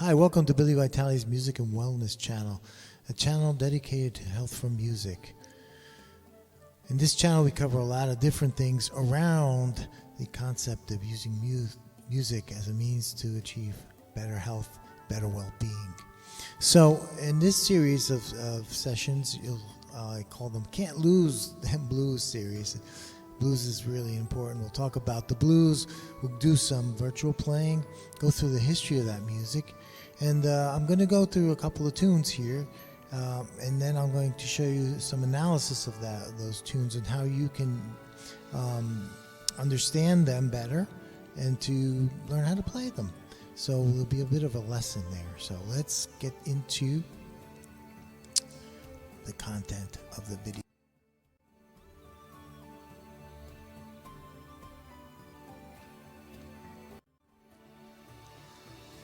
Hi, welcome to Billy Vitale's Music and Wellness channel, a channel dedicated to health from music. In this channel, we cover a lot of different things around the concept of using music as a means to achieve better health, better well-being. So, in this series of sessions, I call them Can't Lose Them Blues series. Blues is really important. We'll talk about the blues. We'll do some virtual playing, go through the history of that music. And I'm going to go through a couple of tunes here, and then I'm going to show you some analysis of those tunes and how you can understand them better and to learn how to play them. So there'll be a bit of a lesson there. So let's get into the content of the video.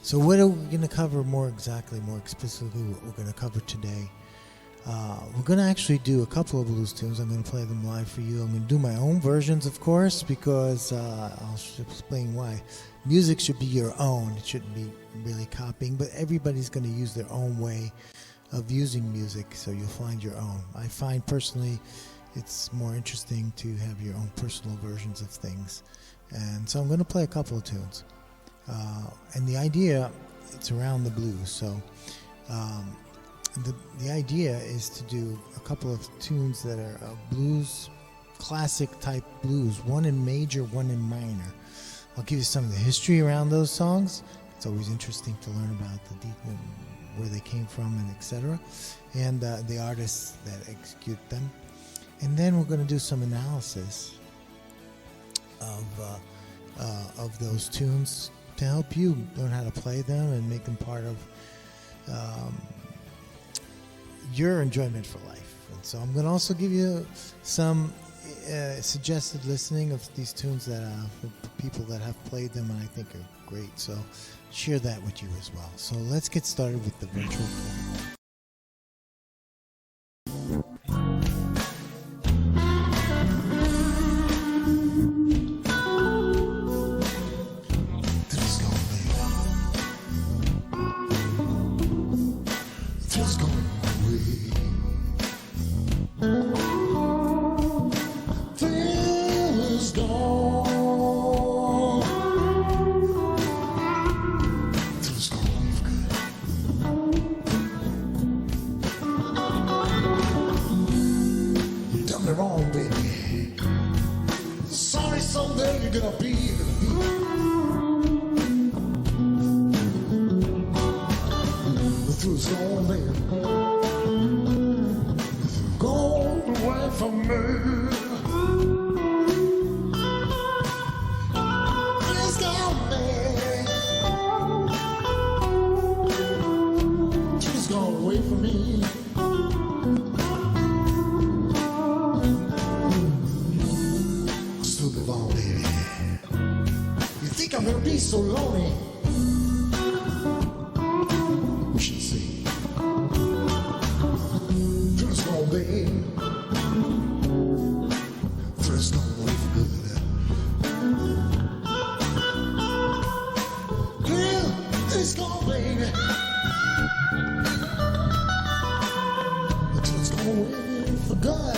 So what are we going to cover more explicitly what we're going to cover today? We're going to actually do a couple of blues tunes. I'm going to play them live for you. I'm going to do my own versions, of course, because I'll explain why. Music should be your own. It shouldn't be really copying, but everybody's going to use their own way of using music, so you'll find your own. I find personally it's more interesting to have your own personal versions of things. And so I'm going to play a couple of tunes. And the idea, it's around the blues. So the idea is to do a couple of tunes that are blues, classic type blues, one in major, one in minor. I'll give you some of the history around those songs. It's always interesting to learn about where they came from and etc. And the artists that execute them. And then we're going to do some analysis of those tunes to help you learn how to play them and make them part of your enjoyment for life. And so I'm going to also give you some suggested listening of these tunes that for people that have played them and I think are great. So share that with you as well. So let's get started with the virtual play. Wrong, baby. Sorry, someday you're gonna be. The truth's gone, baby. Gone away from me. It's gone, baby. She's gone away from me. I'm gonna be so lonely. We should see. Feels gone, babe. Feels gone way for good. Girl, it's gone, baby. Feels gone way for good.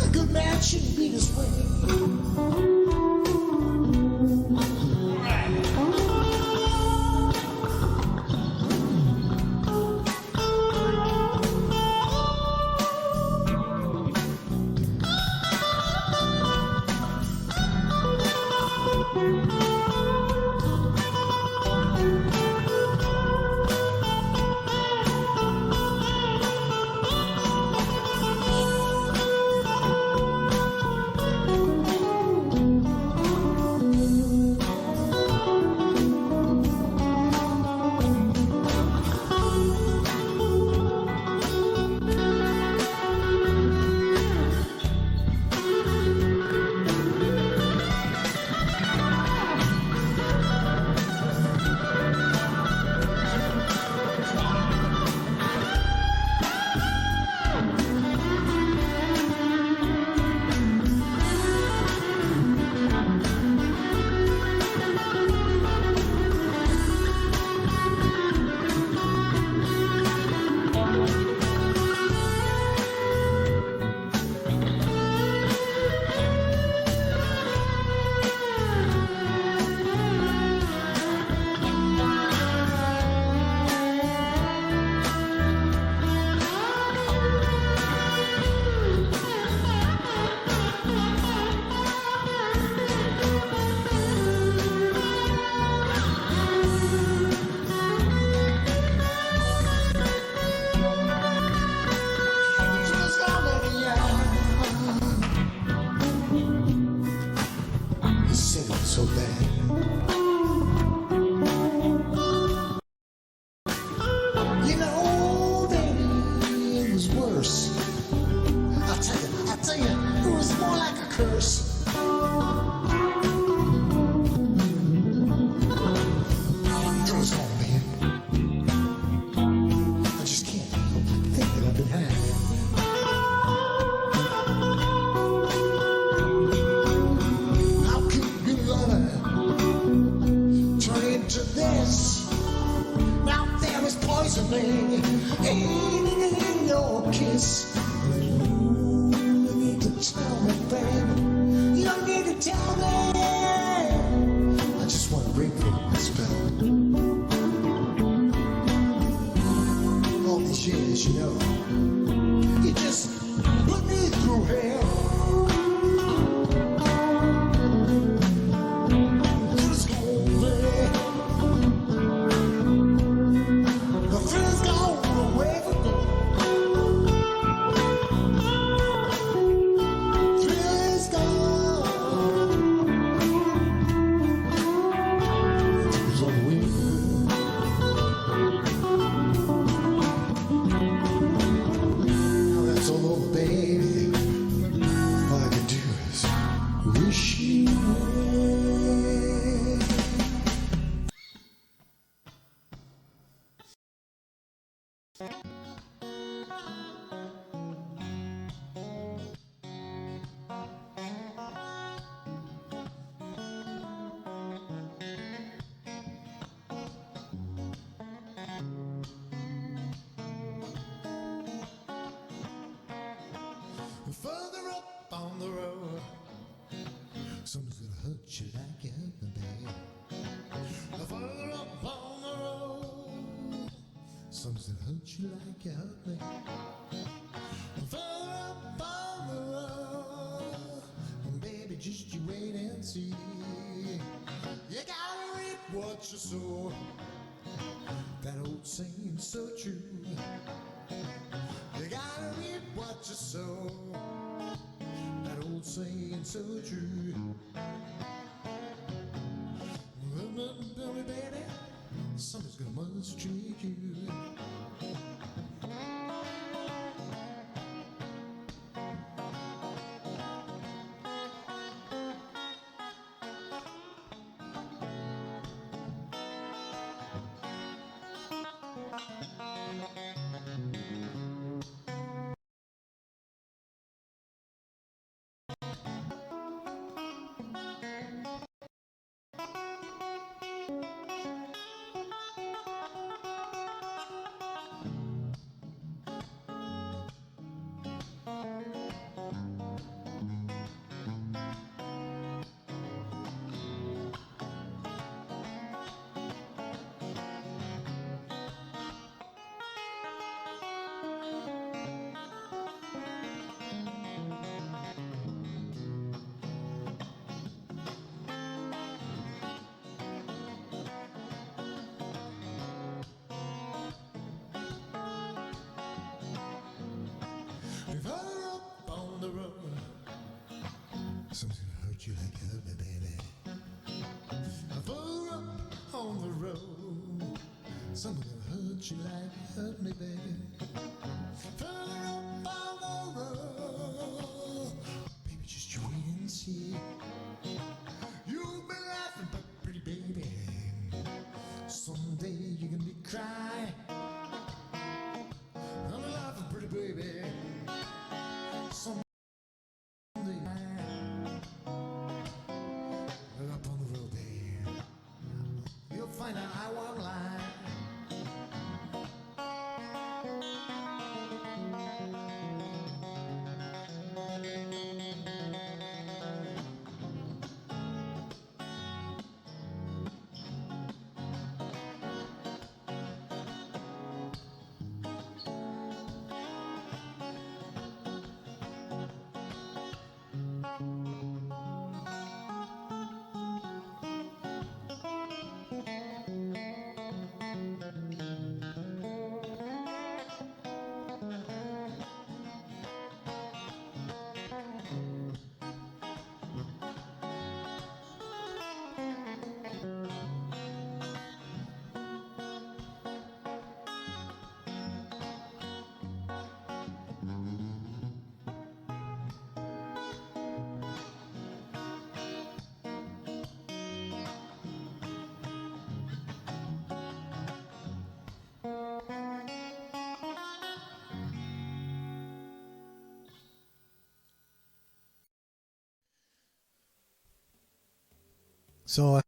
A good man shouldn't be this way. curse. Girls call me. I just can't think that I've been had. How could you love her turn into this? Now there is poisoning in your kiss. You need to tell me, baby. You need to tell me. I just want to break from this spell. All these years, you know, you just put me through hell. Just hold me. The feeling's gone away from me. Feeling's gone. It's on the way. Now that's all over, baby. All I can do is wish you away. Further up on the road, someone's gonna hurt you like you hurt me, baby. Further up on the road, someone's gonna hurt you like you hurt me. Further up on the road, baby, just you wait and see. You gotta reap what you sow. That old saying's so true. You gotta reap what you sow. That old saying so true. Remember, baby, somebody's gonna mistreat you. Further up on the road, someone's gonna hurt you like you hurt me, baby. Further up on the road, someone's gonna hurt you like you hurt me, baby. Further up on the road, baby, just you wait and see. You've been laughing, but pretty baby, someday you're gonna be crying. I'm laughing, pretty baby. Someday, up on the road, babe, you'll find out I won't lie. So let's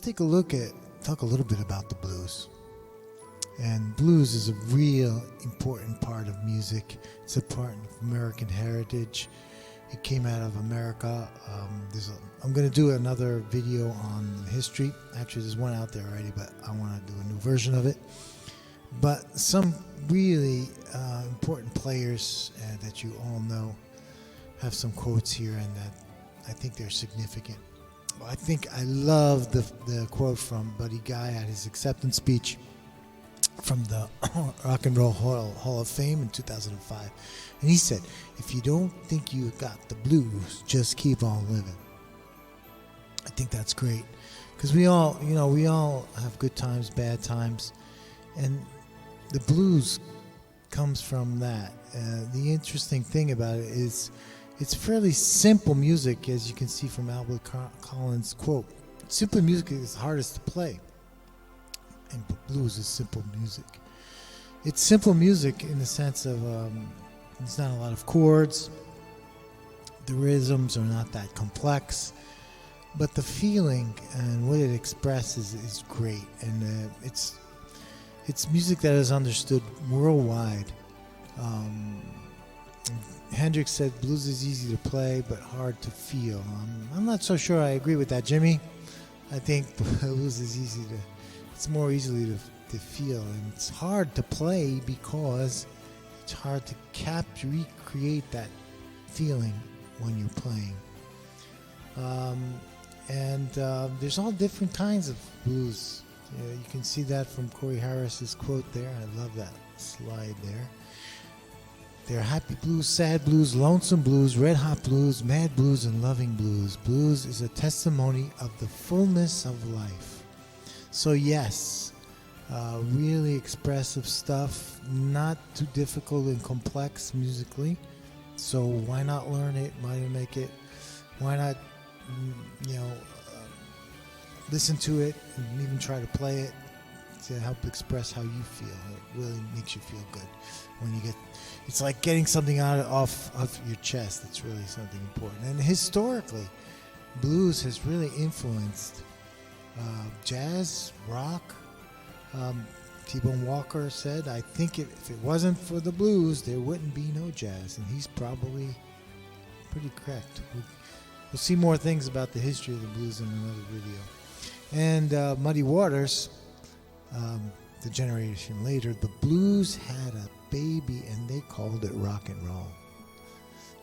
talk a little bit about the blues. And blues is a real important part of music. It's a part of American heritage. It came out of America. I'm going to do another video on the history. Actually, there's one out there already, but I want to do a new version of it. But some really important players that you all know have some quotes here, and that I think they're significant. I love the quote from Buddy Guy at his acceptance speech from the Rock and Roll Hall of Fame in 2005. And he said, "If you don't think you got the blues, just keep on living." I think that's great, because we all have good times, bad times, and the blues comes from that. The interesting thing about it is it's fairly simple music, as you can see from Albert Collins' quote. Simple music is hardest to play, and blues is simple music. It's simple music in the sense of there's not a lot of chords, the rhythms are not that complex, but the feeling and what it expresses is great, and it's music that is understood worldwide. Hendrix said blues is easy to play but hard to feel. I'm not so sure I agree with that, Jimmy. I think blues is it's more easily to feel, and it's hard to play because it's hard to recreate that feeling when you're playing. There's all different kinds of blues. You can see that from Corey Harris's quote there. I love that slide there. There are happy blues, sad blues, lonesome blues, red hot blues, mad blues, and loving blues. Blues is a testimony of the fullness of life. So yes, really expressive stuff, not too difficult and complex musically. So why not learn it? Why not make it? Why not, listen to it and even try to play it to help express how you feel. It really makes you feel good when you get. It's like getting something off of your chest. It's really something important. And historically, blues has really influenced jazz, rock. T-Bone Walker said, "I think if it wasn't for the blues, there wouldn't be no jazz," and he's probably pretty correct. We'll see more things about the history of the blues in another video. And Muddy Waters, the generation later, the blues had a baby and they called it rock and roll.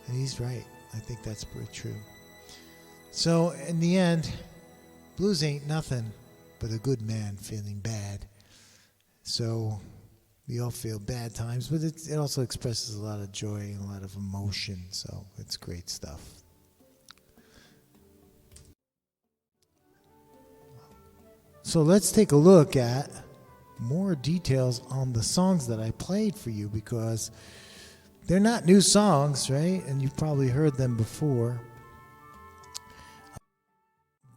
And he's right. I think that's pretty true. So in the end, blues ain't nothing but a good man feeling bad. So we all feel bad times, but it also expresses a lot of joy and a lot of emotion. So it's great stuff. So let's take a look at more details on the songs that I played for you, because they're not new songs, right? And you've probably heard them before,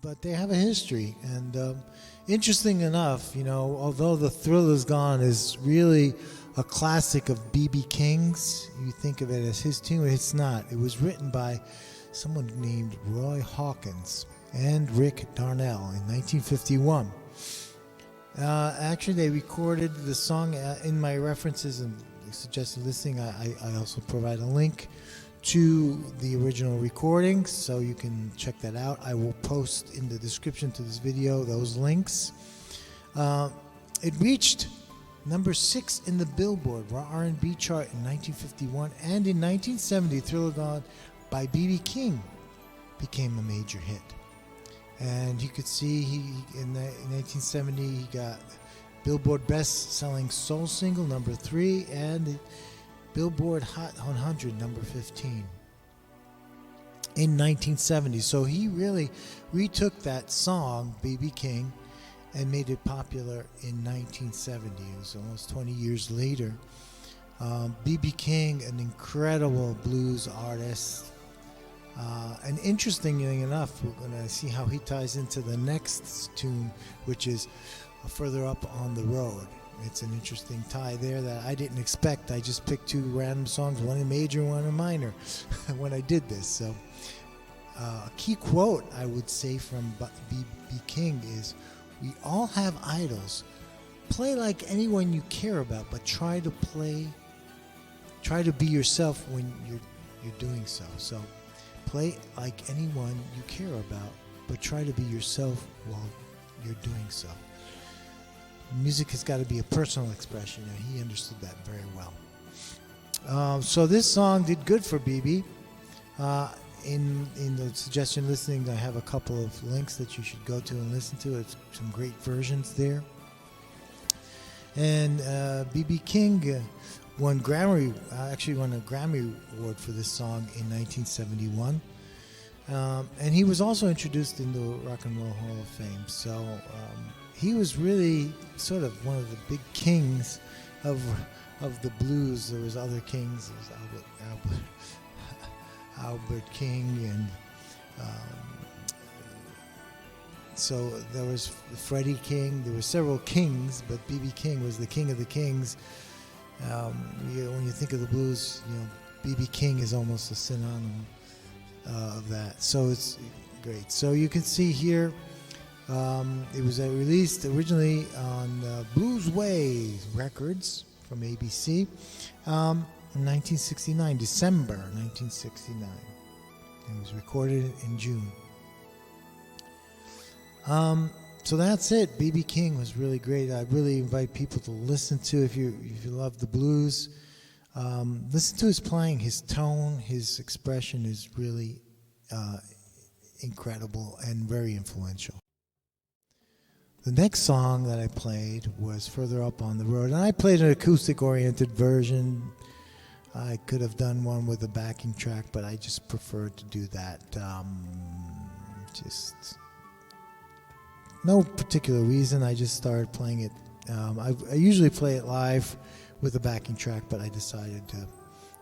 but they have a history. And interesting enough, although The Thrill Is Gone is really a classic of B.B. King's, you think of it as his tune, it's not. It was written by someone named Roy Hawkins and Rick Darnell in 1951. Actually, they recorded the song in my references and suggested listening. I also provide a link to the original recording, so you can check that out. I will post in the description to this video those links. It reached number 6 in the Billboard R&B chart in 1951, and in 1970, Thriller Gone by B.B. King became a major hit. And you could see in 1970 he got Billboard Best Selling Soul Single number 3 and Billboard Hot 100 number 15 in 1970. So he really retook that song, B.B. King, and made it popular in 1970. It was almost 20 years later. B.B. King, an incredible blues artist. And interestingly enough, we're going to see how he ties into the next tune, which is Further Up on the Road. It's an interesting tie there that I didn't expect. I just picked two random songs, one in major, one in minor, when I did this. So a key quote I would say from B.B. King is, "We all have idols. Play like anyone you care about, but try to be yourself when you're doing so." So play like anyone you care about, but try to be yourself while you're doing so. Music has got to be a personal expression, and he understood that very well. So this song did good for BB. In the suggestion listening, I have a couple of links that you should go to and listen to. It's some great versions there. And B.B. King won a Grammy Award for this song in 1971. And he was also introduced into Rock and Roll Hall of Fame. So he was really sort of one of the big kings of the blues. There was other kings. There was Albert King, and so there was Freddie King. There were several kings, but B.B. King was the king of the kings. When you think of the blues, B.B. King is almost a synonym of that. So it's great. So you can see here, it was released originally on Blues Way Records from ABC in 1969, December 1969. It was recorded in June. So that's it. B.B. King was really great. I really invite people to listen to, if you love the blues, listen to his playing. His tone, his expression is really incredible and very influential. The next song that I played was Further Up on the Road, and I played an acoustic-oriented version. I could have done one with a backing track, but I just preferred to do that. Just no particular reason. I just started playing it. I usually play it live with a backing track, but I decided to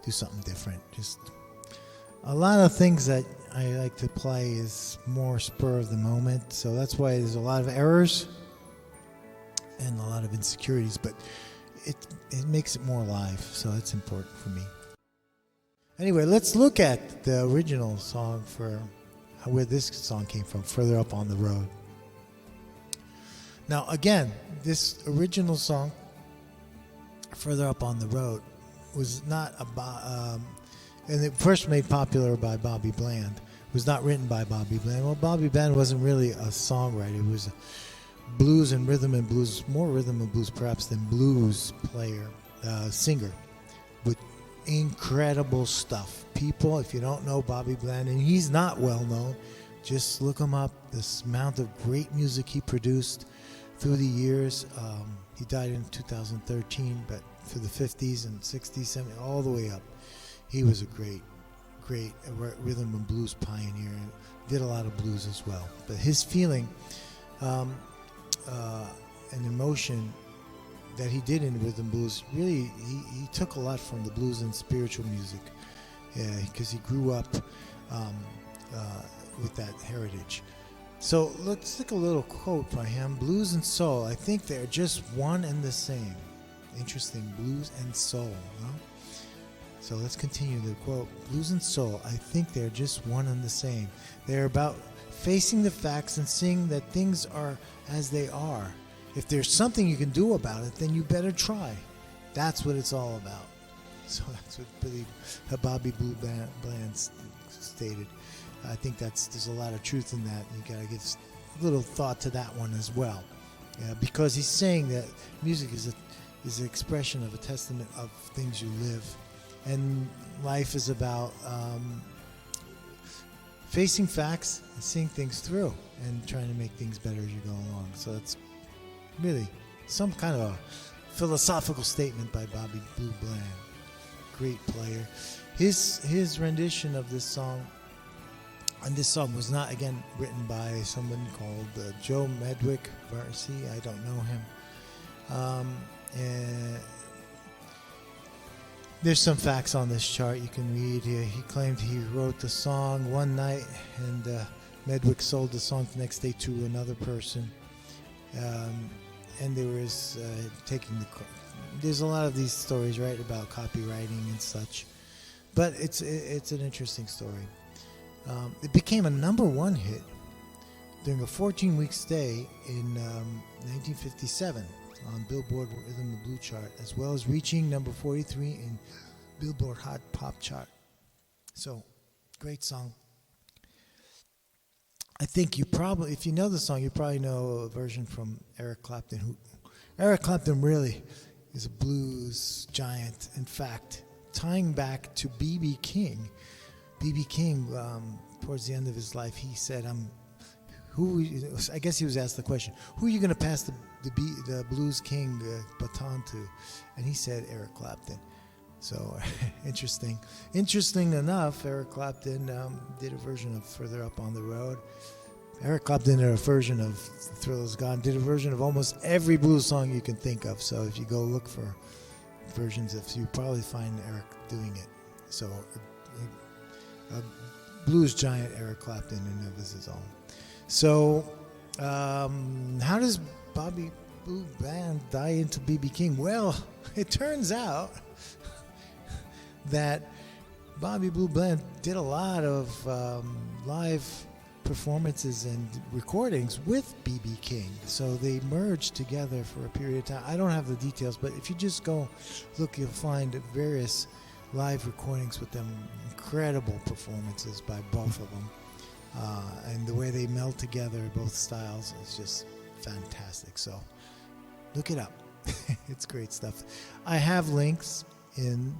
do something different. Just a lot of things that I like to play is more spur of the moment, so that's why there's a lot of errors and a lot of insecurities, but it makes it more live, so it's important for me. Anyway, let's look at the original song for where this song came from, Further Up on the Road. Now, again, this original song, Further Up on the Road, was not about, and it first made popular by Bobby Bland. It was not written by Bobby Bland. Well, Bobby Bland wasn't really a songwriter. It was a blues and rhythm and blues, more rhythm and blues perhaps than blues player, singer, with incredible stuff. People, if you don't know Bobby Bland, and he's not well known, just look him up. This amount of great music he produced through the years. He died in 2013, but for the 50s and 60s, 70s, all the way up, he was a great rhythm and blues pioneer, and did a lot of blues as well. But his feeling and emotion that he did in rhythm blues, really, he took a lot from the blues and spiritual music, because he grew up with that heritage. So let's take a little quote by him. Blues and soul, I think they're just one and the same. Interesting, blues and soul, huh? So let's continue the quote. Blues and soul, I think they're just one and the same. They're about facing the facts and seeing that things are as they are. If there's something you can do about it, then you better try. That's what it's all about. So that's what Bobby Blue Bland stated. I think there's a lot of truth in that. You gotta give a little thought to that one as well, because he's saying that music is an expression of a testament of things you live, and life is about facing facts and seeing things through and trying to make things better as you go along. So it's really some kind of a philosophical statement by Bobby Blue Bland. Great player. His rendition of this song. And this song was not, again, written by someone called Joe Medwick Varsi. I don't know him. There's some facts on this chart you can read here. He claimed he wrote the song one night, and Medwick sold the song the next day to another person. And there was taking the. There's a lot of these stories, right, about copywriting and such, but it's an interesting story. It became a #1 hit during a 14-week stay in 1957 on Billboard Rhythm and Blues chart, as well as reaching number 43 in Billboard Hot Pop chart. So, great song. I think you probably, if you know the song, you probably know a version from Eric Clapton. Eric Clapton really is a blues giant. In fact, tying back to B.B. King. B.B. King, towards the end of his life, he said, I guess he was asked the question, who are you going to pass the Blues King baton to? And he said Eric Clapton. So interesting. Interesting enough, Eric Clapton did a version of Further Up on the Road. Eric Clapton did a version of Thriller's Gone, did a version of almost every blues song you can think of. So if you go look for versions of, you probably find Eric doing it. So a blues giant, Eric Clapton, and it was his own. So how does Bobby Blue Bland die into B.B. King? Well, it turns out that Bobby Blue Bland did a lot of live performances and recordings with B.B. King. So they merged together for a period of time. I don't have the details, but if you just go look, you'll find various live recordings with them. Incredible performances by both of them. And the way they meld together, both styles, is just fantastic. So look it up. It's great stuff. I have links in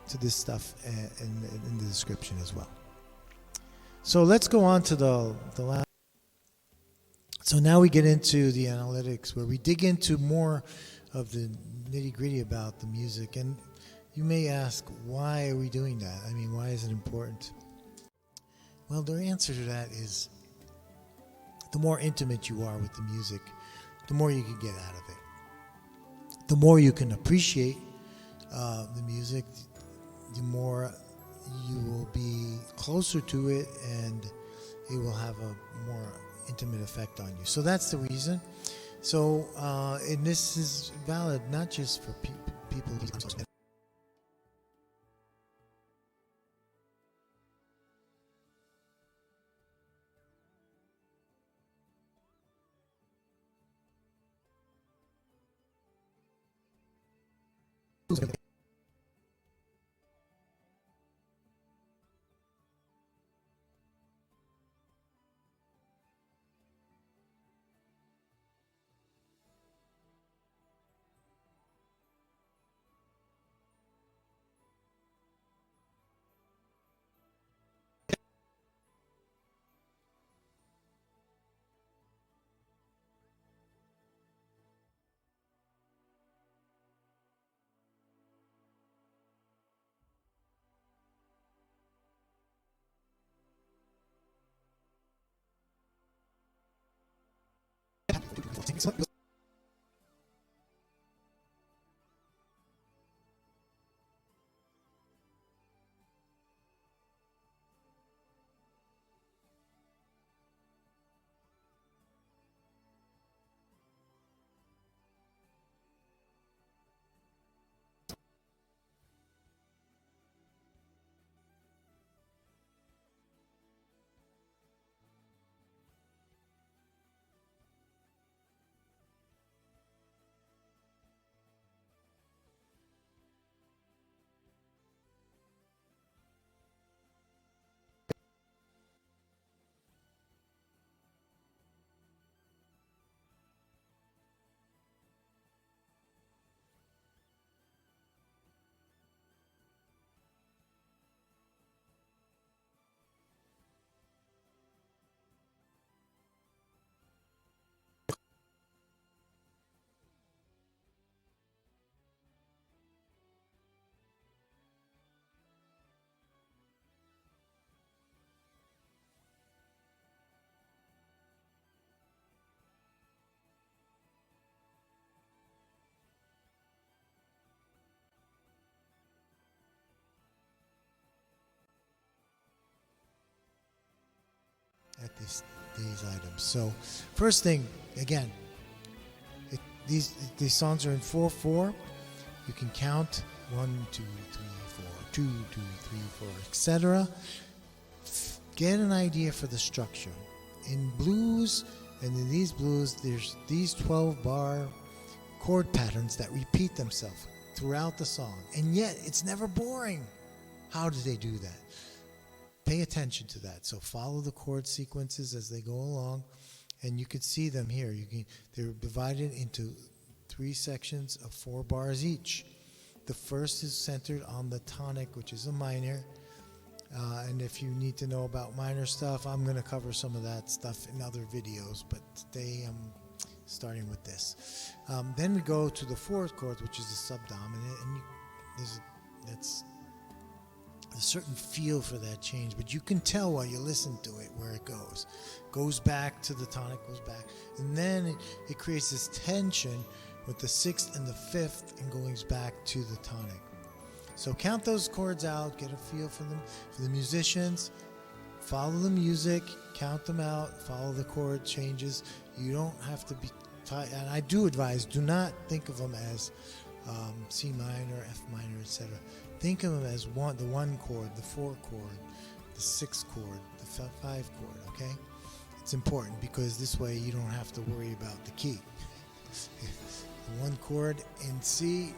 to this stuff in the description as well. So let's go on to the last. So now we get into the analytics, where we dig into more of the nitty-gritty about the music. And you may ask, why are we doing that? I mean, why is it important? Well, the answer to that is, the more intimate you are with the music, the more you can get out of it. The more you can appreciate the music, the more you will be closer to it, and it will have a more intimate effect on you. So that's the reason. So, and this is valid not just for people who these items. So first thing, again, these songs are in 4/4. You can count 1, 2, 3, 4, 2, 2, 3, 4, etc. Get an idea for the structure. In blues, and in these blues, there's these 12-bar chord patterns that repeat themselves throughout the song, and yet it's never boring. How do they do that? Pay attention to that. So follow the chord sequences as they go along, and you can see them here. They're divided into 3 sections of 4 bars each. The first is centered on the tonic, which is a minor. And if you need to know about minor stuff, I'm going to cover some of that stuff in other videos, but today I'm starting with this. Then we go to the 4th chord, which is the subdominant, and there's a certain feel for that change, but you can tell while you listen to it where it goes. Goes back to the tonic, goes back, and then it creates this tension with the 6th and the 5th, and goes back to the tonic. So count those chords out, get a feel for them. For the musicians, follow the music, count them out, follow the chord changes. You don't have to be tight. And I do advise, do not think of them as C minor, F minor, etc. Think of them as the 1 chord, the 4 chord, the 6 chord, the 5 chord, okay? It's important because this way you don't have to worry about the key. The 1 chord in C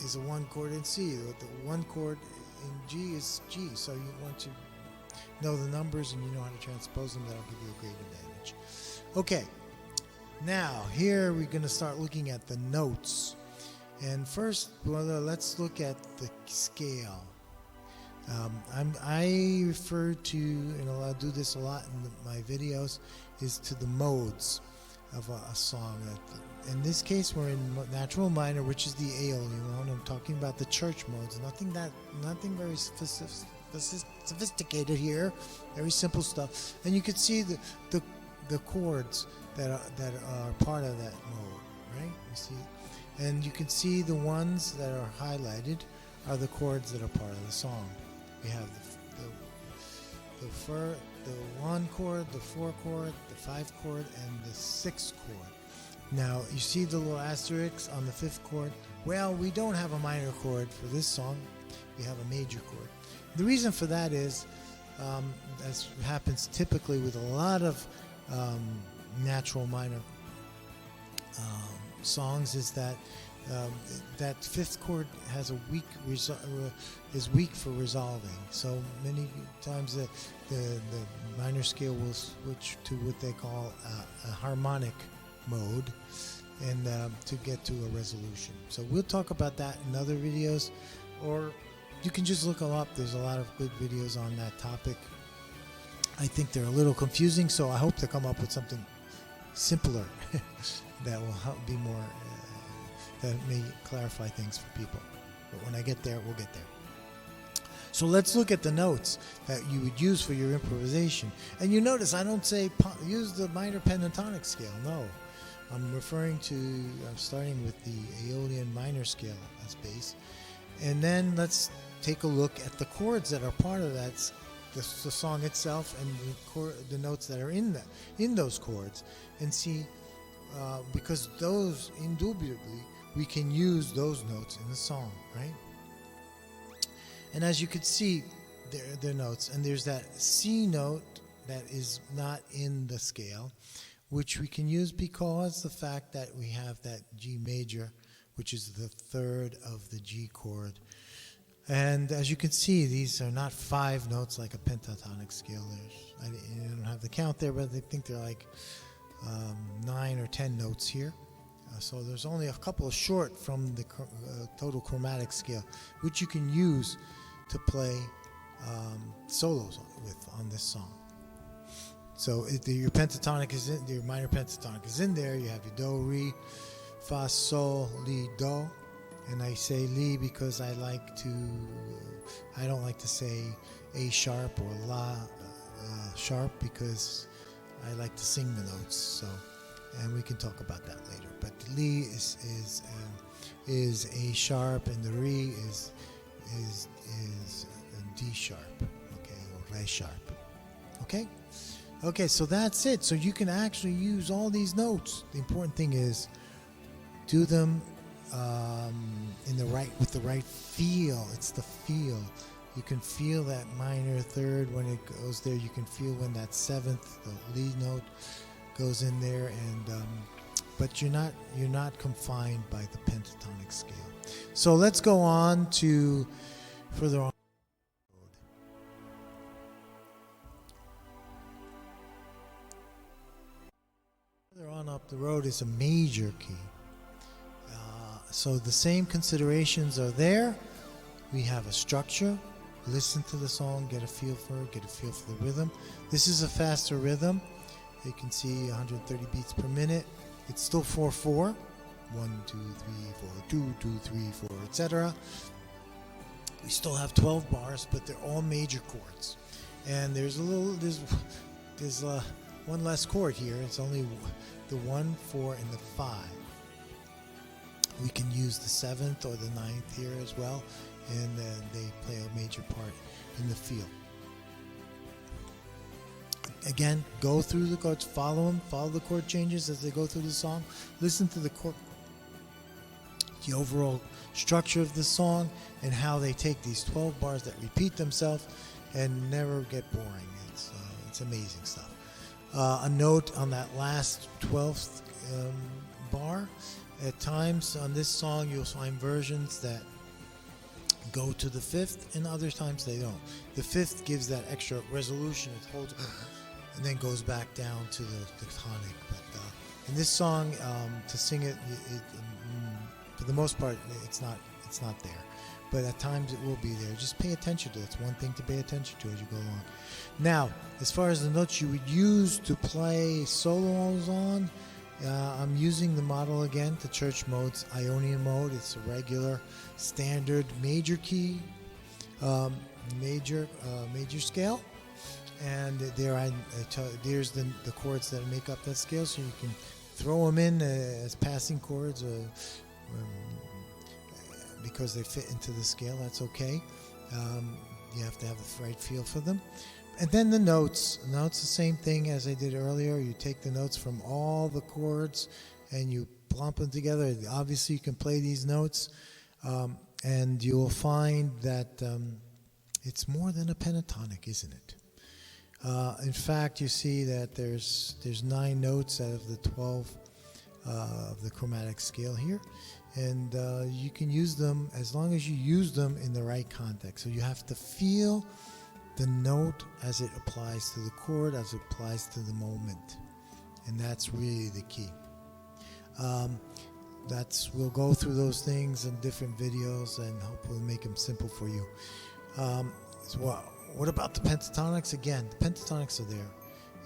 is a 1 chord in C. The 1 chord in G is G. So you want to know the numbers and you know how to transpose them. That'll give you a great advantage. Okay, now here we're going to start looking at the notes. And first, let's look at the scale. I refer to, and I do this a lot in my videos, is to the modes of a song. In this case, we're in natural minor, which is the Aeolian one. I'm talking about the church modes. Nothing very sophisticated here. Very simple stuff. And you can see the chords that are part of that mode, right? You see, and you can see the ones that are highlighted are the chords that are part of the song. We have the 1 chord, the 4 chord, the 5 chord, and the 6 chord. Now, you see the little asterisk on the 5th chord? Well, we don't have a minor chord for this song. We have a major chord. The reason for that is, as happens typically with a lot of natural minor songs, is that that 5th chord has is weak for resolving. So many times the minor scale will switch to what they call a harmonic mode, and to get to a resolution. So we'll talk about that in other videos, or you can just look them up. There's a lot of good videos on that topic. I think they're a little confusing, so I hope to come up with something simpler that will help be more that may clarify things for people. But when I get there, we'll get there. So let's look at the notes that you would use for your improvisation. And you notice I don't say use the minor pentatonic scale. No, I'm starting with the Aeolian minor scale as base. And then let's take a look at the chords that are part of that, the song itself, and the notes that are in those chords, and see, because those indubitably we can use those notes in the song, right? And as you can see, they're notes, and there's that C note that is not in the scale, which we can use because the fact that we have that G major, which is the 3rd of the G chord. And as you can see, these are not 5 notes like a pentatonic scale. I don't have the count there, but I think they're like 9 or 10 notes here. So there's only a couple of short from the total chromatic scale, which you can use to play solos on this song. So your pentatonic is in, your minor pentatonic is in there. You have your do, re, fa, sol, li, do, and I say li because I don't like to say A sharp or La sharp because I like to sing the notes. So, and we can talk about that later. But li is A sharp, and the re is D sharp, okay, or Re sharp, okay. Okay, so that's it. So you can actually use all these notes. The important thing is do them with the right feel. It's the feel. You can feel that minor third when it goes there. You can feel when that seventh, the lead note, goes in there, and but you're not confined by the pentatonic scale. So let's go on to further on. Further on up the road is a major key. So the same considerations are there. We have a structure. Listen to the song, get a feel for it, get a feel for the rhythm. This is a faster rhythm. You can see 130 beats per minute. It's still 4/4. 1, 2, 3, 4, 2, 2, 3, 4, etc. We still have 12 bars, but they're all major chords. And there's one less chord here. It's only the 1, 4, and the 5. We can use the 7th or the 9th here as well, and they play a major part in the feel. Again, go through the chords, follow them, follow the chord changes as they go through the song. Listen to the overall structure of the song and how they take these 12 bars that repeat themselves and never get boring. It's amazing stuff. A note on that last 12th bar. At times on this song you'll find versions that go to the 5th, and other times they don't. The 5th gives that extra resolution. It holds and then goes back down to the tonic. But in this song, to sing it, for the most part, it's not there. But at times it will be there. Just pay attention to it. It's one thing to pay attention to as you go along. Now, as far as the notes you would use to play solos on, I'm using the model again, the church modes, Ionian mode. It's a regular, standard major key, major scale, and there's the chords that make up that scale, so you can throw them in as passing chords, because they fit into the scale. That's okay. You have to have the right feel for them. And then the notes. Notes, the same thing as I did earlier. You take the notes from all the chords and you plump them together. Obviously, you can play these notes, and you will find that it's more than a pentatonic, isn't it? In fact, you see that there's 9 notes out of the 12 of the chromatic scale here, and you can use them as long as you use them in the right context. So you have to feel the note as it applies to the chord, as it applies to the moment, and that's really the key. We'll go through those things in different videos and hopefully make them simple for you. What about the pentatonics? Again, the pentatonics are there.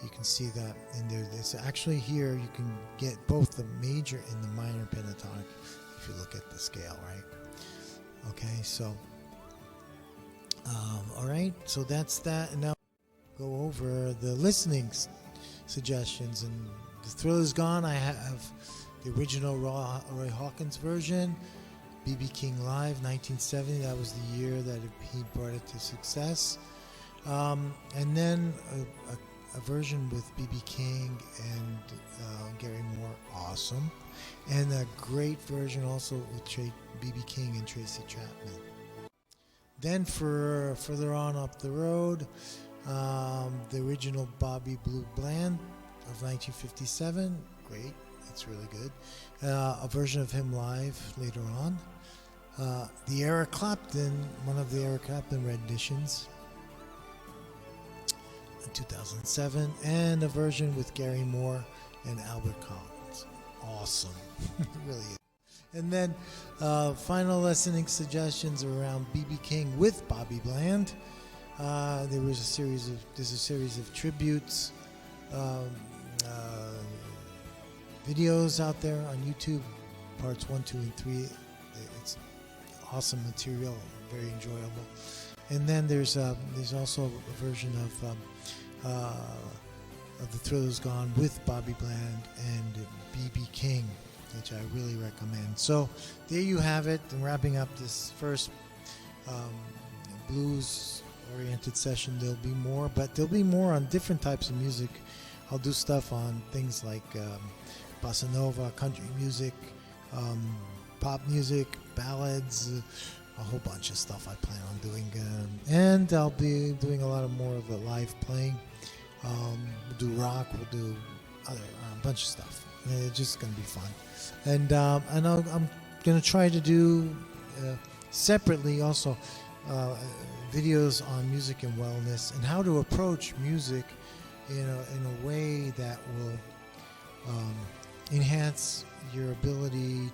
You can see that in there. It's actually here you can get both the major and the minor pentatonic if you look at the scale, right? Okay, so all right, so that's that. And now go over the listening suggestions. And The Thrill Is Gone, I have the original Roy Hawkins version, B.B. King Live, 1970. That was the year that he brought it to success. And then a version with B.B. King and Gary Moore, awesome. And a great version also with B.B. King and Tracy Chapman. Then for further on up the road, the original Bobby Blue Bland of 1957, great, it's really good. A version of him live later on. The Eric Clapton, one of the Eric Clapton renditions in 2007, and a version with Gary Moore and Albert Collins. Awesome, it really is. And then final listening suggestions around B.B. King with Bobby Bland. There's a series of tributes, videos out there on YouTube, parts 1, 2, and 3. It's awesome material, very enjoyable. And then there's also a version of The Thrill Is Gone with Bobby Bland and B.B. King, which I really recommend. So there you have it. I'm wrapping up this first blues oriented session, there'll be more, but there'll be more on different types of music. I'll do stuff on things like bossa nova, country music, pop music, ballads, a whole bunch of stuff I plan on doing. And I'll be doing a lot of more of the live playing. We'll do rock, we'll do other a bunch of stuff. It's just going to be fun. And I'm going to try to do separately also videos on music and wellness and how to approach music in a way that will enhance your ability,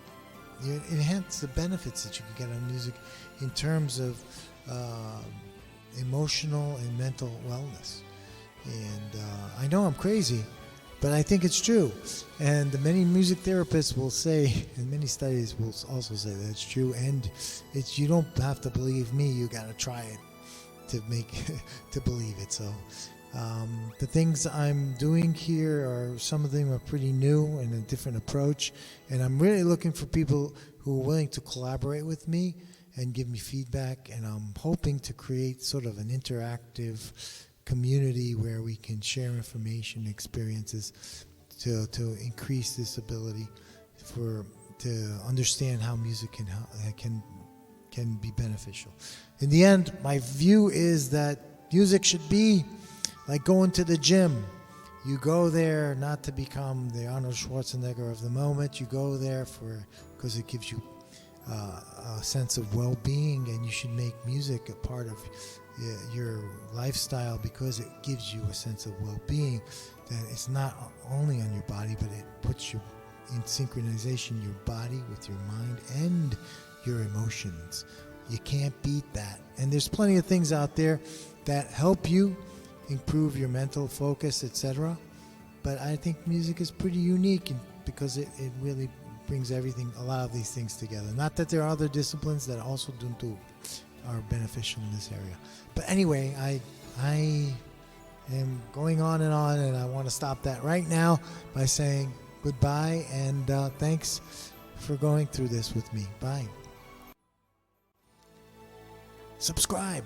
enhance the benefits that you can get on music in terms of emotional and mental wellness. And I know I'm crazy, but I think it's true. And many music therapists will say, and many studies will also say that it's true. And you don't have to believe me; you got to try it to believe it. So the things I'm doing here are, some of them are pretty new and a different approach. And I'm really looking for people who are willing to collaborate with me and give me feedback. And I'm hoping to create sort of an interactive community where we can share information, experiences to increase this ability to understand how music can be beneficial. In the end, my view is that music should be like going to the gym. You go there not to become the Arnold Schwarzenegger of the moment. You go there because it gives you a sense of well-being, and you should make music a part of your lifestyle because it gives you a sense of well-being, that it's not only on your body, but it puts you in synchronization, your body with your mind and your emotions. You can't beat that. And there's plenty of things out there that help you improve your mental focus, etc. But I think music is pretty unique because it really brings a lot of these things together. Not that there are other disciplines that also are beneficial in this area. But anyway, I am going on, and I want to stop that right now by saying goodbye, and thanks for going through this with me. Bye. Subscribe.